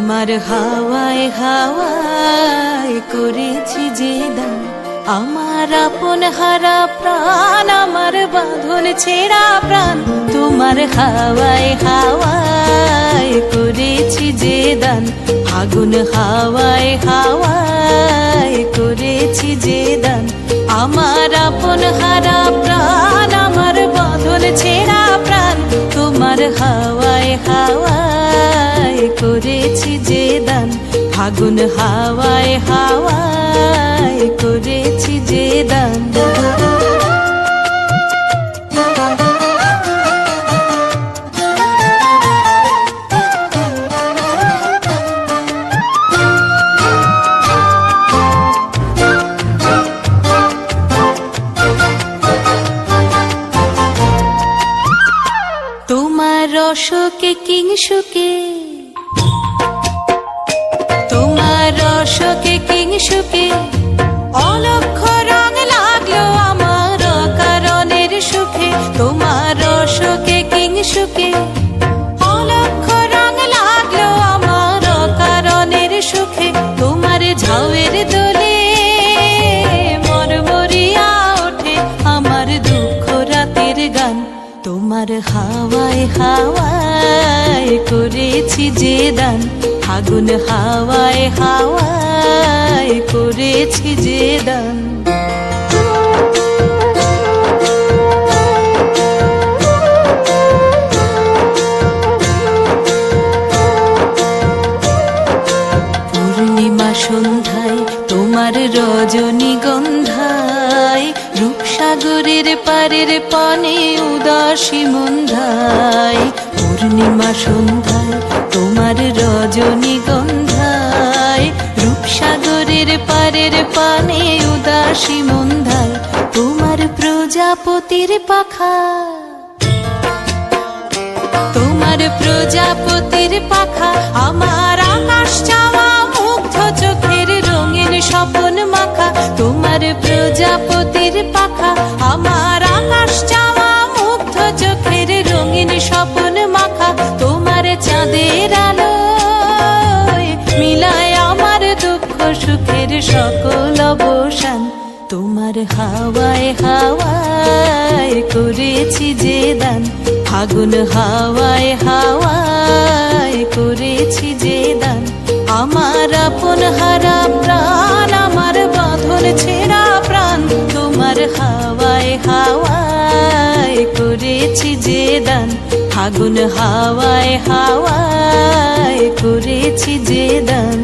তোমার হাওয়ায় হাওয়ায় করেছি যে দান, আমার আপন হারা প্রাণ, আমার বাঁধন ছেঁড়া প্রাণ। তোমার হাওয়ায় হাওয়ায় করেছি যে দান, আগুন হাওয়ায় হাওয়ায় করেছি যে দান, আমার আপন হারা প্রাণ, আমার বাঁধন ছেঁড়া প্রাণ। তোমার হাওয়ায় হাওয়ায় করেছি যে দান, আগুন হাওয়ায় হাওয়ায় করেছি যে দান। তোমার রসকে কিংসুকে, তোমার রসকে কিংসুকে অলক্ষ রং লাগলো আমার কারণের সুখে। তোমার রসকে কিংসুকে অলক্ষ রং লাগলো আমার কারণের সুখে। তোমার ঝাউয়ের দোলে মরমরিয়া ওঠে আমার দুঃখ রাতের গান। তোমার হাওয়ায় হাওয়ায় করেছি যে দান, আগুন হাওয়ায় হাওয়ায় করেছি যে দান। পূর্ণিমা সন্ধ্যায় তোমার রজনীগন্ধায়, রূপসাগরের পারের পানে উদাসী মন্ধায়। পূর্ণিমা সন্ধ্যায় তোমার রজনীগন্ধায়, রূপসাগরের পারের পানে উদাসী মন্ধায়। তোমার প্রজাপতির পাখা, তোমার প্রজাপতির পাখা আমার আকাশ চাওয়া মুগ্ধ চোখের রঙিন স্বপন মাখা। তোমার প্রজাপতির পাখা আমার আকাশ চাওয়া মুগ্ধ চোখের রঙিন স্বপন মাখা। তোমার চাঁদের আলোয় মিলায় আমার দুঃখ সুখের সকল অবসান। তোমার হাওয়ায় হাওয়ায় করেছি যে দান, আগুন হাওয়ায় হাওয়ায় করেছি যে দান, আমার আপন হারা প্রাণ, আমার বাঁধন ছেঁড়া প্রাণ। তোমার হাওয়ায় হাওয়ায় করেছি যে দান, আগুন হাওয়ায় হাওয়ায় করেছি যে দান।